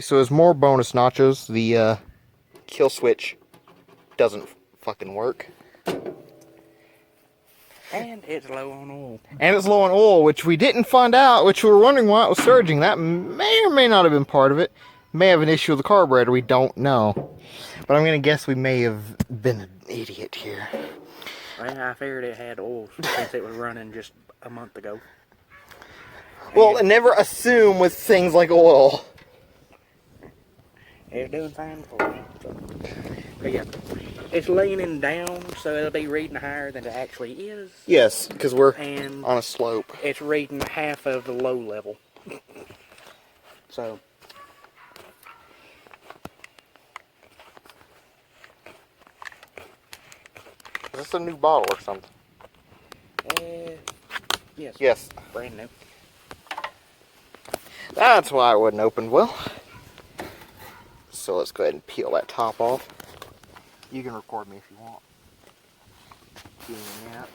So as more bonus nachos, the kill switch doesn't fucking work. And it's low on oil. And it's low on oil, which we didn't find out, which we were wondering why it was surging. That may or may not have been part of it. May have an issue with the carburetor, we don't know. But I'm going to guess we may have been an idiot here. Well, I figured it had oil since it was running just a month ago. Well, never assume with things like oil. It's doing fine for me. So. But yeah, it's leaning down, so it'll be reading higher than it actually is. Yes, because we're and on a slope. It's reading half of the low level. So. Is this a new bottle or something? Yes. Yes. Brand new. That's why it wouldn't open well. So let's go ahead and peel that top off. You can record me if you want. Doing that.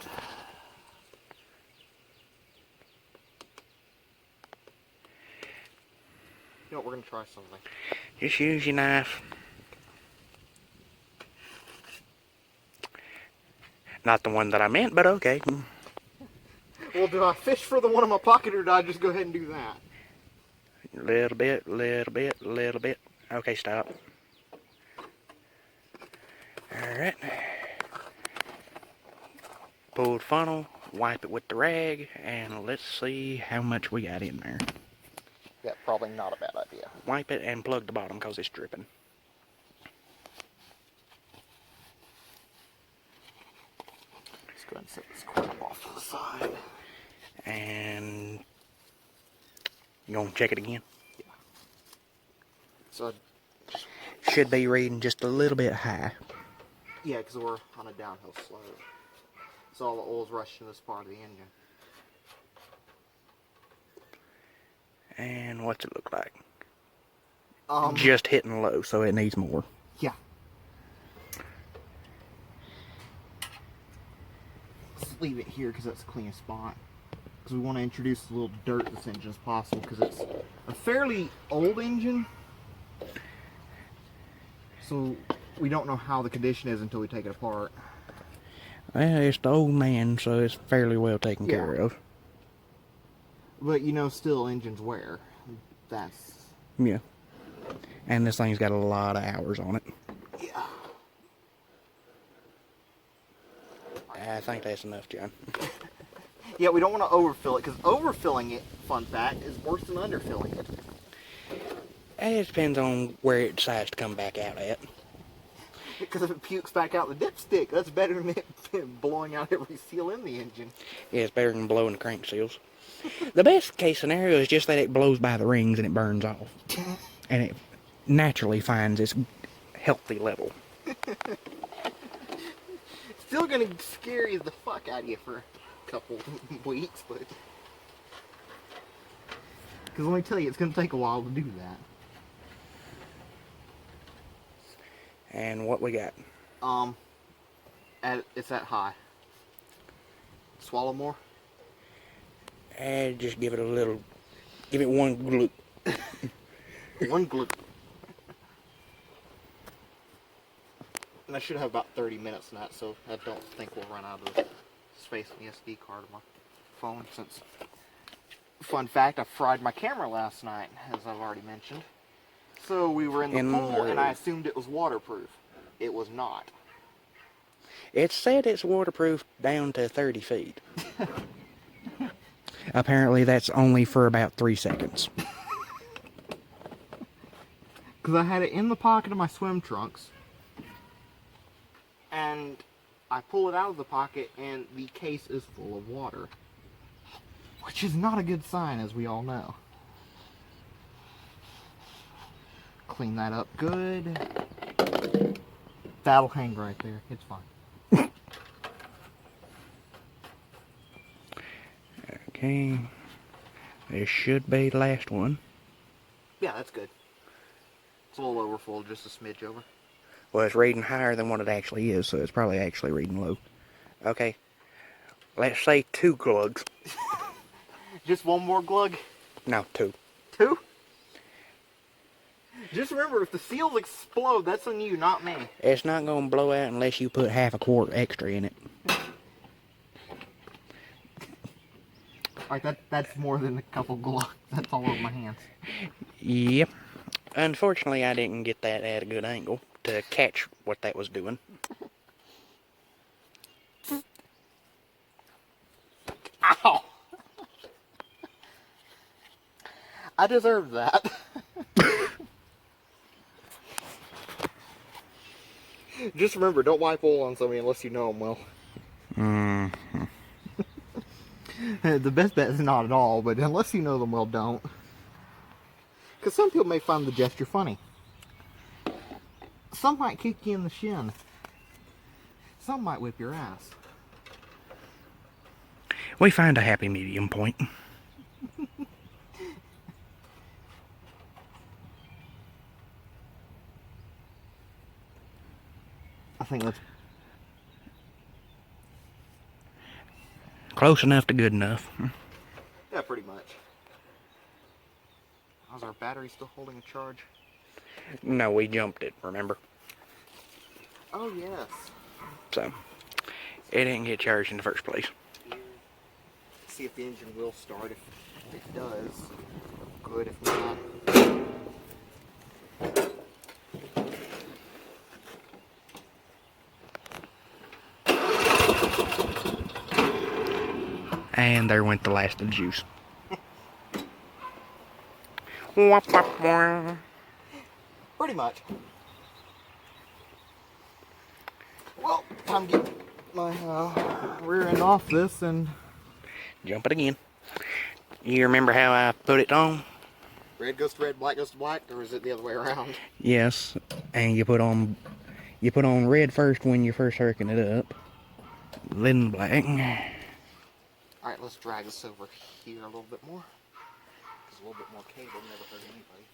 You know what, we're going to try something. Just use your knife. Not the one that I meant, but okay. Well, do I fish for the one in my pocket, or do I just go ahead and do that? Little bit, little bit, little bit. Okay, stop. Alright. Pull the funnel, wipe it with the rag, and let's see how much we got in there. Yeah, probably not a bad idea. Wipe it and plug the bottom because it's dripping. Let's go ahead and set this crap off to the side. And you gonna check it again? Yeah. So should be reading just a little bit high. Yeah, because we're on a downhill slope. So all the oil's rushing to this part of the engine. And what's it look like? Just hitting low, so it needs more. Yeah. Let's leave it here because that's the cleanest spot. Because we want to introduce as little dirt to this engine as possible, because it's a fairly old engine. So we don't know how the condition is until we take it apart. Well, it's the old man, so it's fairly well taken care of. But you know, still engines wear. That's... Yeah. And this thing's got a lot of hours on it. Yeah. I think that's enough, John. Yeah, we don't want to overfill it, because overfilling it, fun fact, is worse than underfilling it. It depends on where it decides to come back out at. Because if it pukes back out the dipstick, that's better than it blowing out every seal in the engine. Yeah, it's better than blowing the crank seals. The best case scenario is just that it blows by the rings and it burns off. And it naturally finds its healthy level. Still gonna scare you the fuck out of you for a couple weeks, but... Because let me tell you, it's gonna take a while to do that. And what we got? It's that high. Swallow more? And just give it a little, give it one gloop. One gloop. And I should have about 30 minutes in that, so I don't think we'll run out of space on the SD card of my phone, since... Fun fact, I fried my camera last night, as I've already mentioned. So we were in the pool, and I assumed it was waterproof. It was not. It said it's waterproof down to 30 feet. Apparently that's only for about 3 seconds. Because I had it in the pocket of my swim trunks. And I pull it out of the pocket, and the case is full of water. Which is not a good sign, as we all know. Clean that up good. That'll hang right there. It's fine. Okay. This should be the last one. Yeah, that's good. It's a little overfull, just a smidge over. Well, it's reading higher than what it actually is, so it's probably actually reading low. Okay. Let's say 2 glugs. Just one more glug? No, 2. 2? Just remember, if the seals explode, that's on you, not me. It's not going to blow out unless you put half a quart extra in it. Alright, that's more than a couple gloves. That's all over my hands. Yep. Unfortunately, I didn't get that at a good angle to catch what that was doing. Ow! I deserved that. Just remember, don't wipe oil on somebody unless you know them well. Mm-hmm. The best bet is not at all, but unless you know them well, don't. Because some people may find the gesture funny. Some might kick you in the shin. Some might whip your ass. We find a happy medium point. I think that's Close enough to good enough. yeah, pretty much. How's our battery still holding a charge? No, we jumped it, remember? Oh yes. So, it didn't get charged in the first place. See if the engine will start. If it does, good. If not, And there went the last of the juice. Wop, wop, wop. pretty much. Well, time to get my rear end off this and Jump it again. You remember how I put it on? red goes to red, black goes to black, or is it the other way around? Yes, and you put on red first when you're first hooking it up, then black. All right, let's drag this over here a little bit more. Because a little bit more cable never hurt anybody.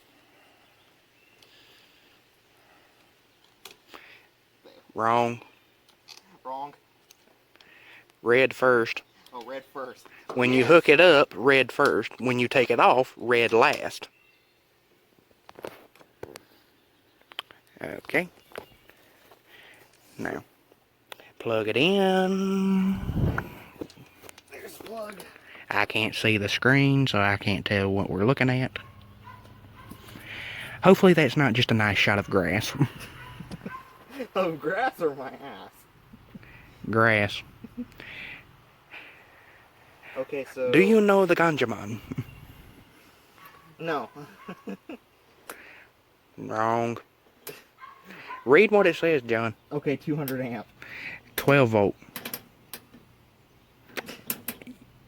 There. Wrong. Wrong. Red first. Oh, red first. When you hook it up, red first. When you take it off, red last. Okay. Now, plug it in. There's the plug. I can't see the screen, so I can't tell what we're looking at. Hopefully that's not just a nice shot of grass. Oh, grass or my ass? Grass. Okay, so... Do you know the ganja man? No. Wrong. Read what it says, John. Okay, 200 amp. 12 volt.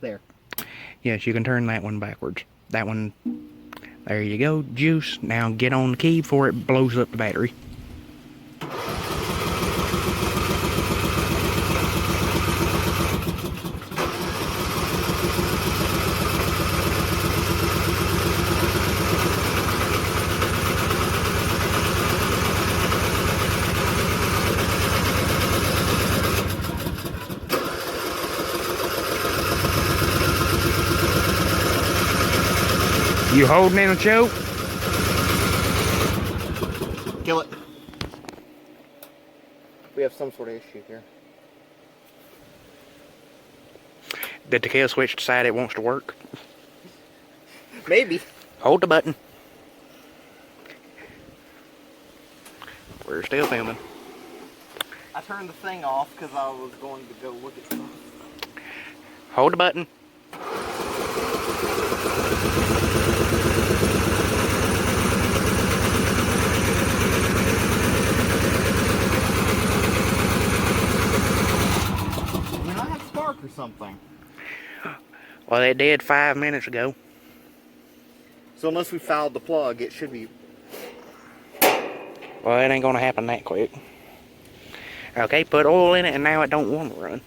There. Yes, you can turn that one backwards. That one. There you go. Juice. Now get on the key before it blows up the battery. You holding in a choke? Kill it. We have some sort of issue here. Did the kill switch decide it wants to work? Maybe. Hold the button. We're still filming. I turned the thing off because I was going to go look at stuff. Hold the button. I mean, I had spark or something. Well, it did 5 minutes ago. So unless we fouled the plug, it should be... Well, it ain't gonna happen that quick. Okay, put oil in it and now it don't want to run.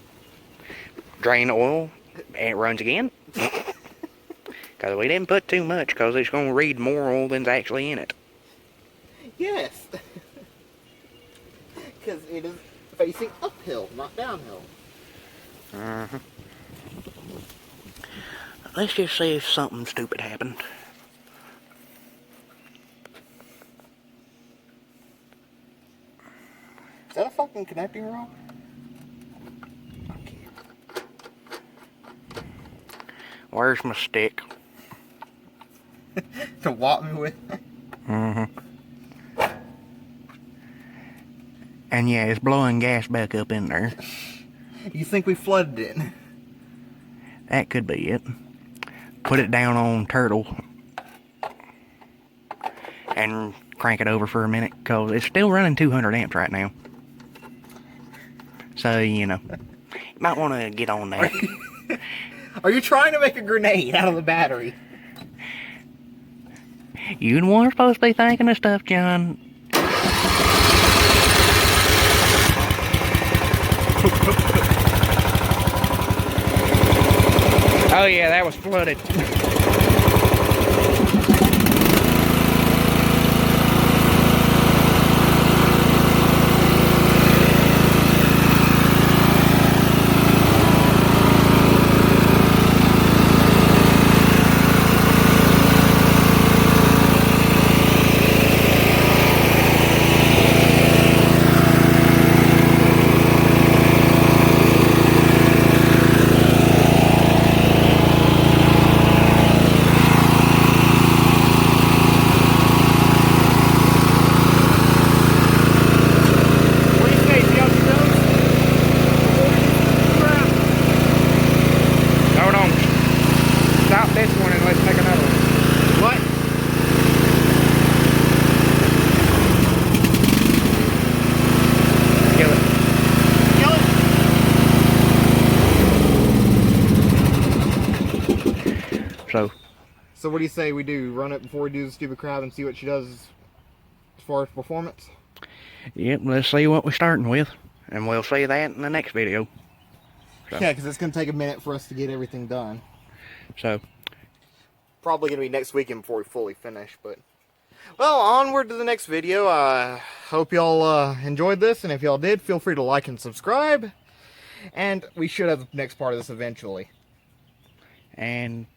Drain the oil and it runs again. Because we didn't put too much because it's gonna read more oil than's actually in it. Yes. Because it is facing uphill, not downhill. Uh-huh. Let's just see if something stupid happened. Is that a fucking connecting rod? Where's my stick? To whop me with? Mm-hmm. And yeah, it's blowing gas back up in there. You think we flooded it? That could be it. Put it down on turtle. And crank it over for a minute, because it's still running 200 amps right now. So, you know, you might want to get on that. Are you trying to make a grenade out of the battery? You the one supposed to be thinking of stuff, John. Oh yeah, that was flooded. So what do you say we do? Run it before we do the stupid crab and see what she does as far as performance? Yep, let's see what we're starting with. And we'll see that in the next video. So. Yeah, because it's going to take a minute for us to get everything done. So. Probably going to be next weekend before we fully finish, but... Well, onward to the next video. I hope y'all enjoyed this, and if y'all did, feel free to like and subscribe. And we should have the next part of this eventually. And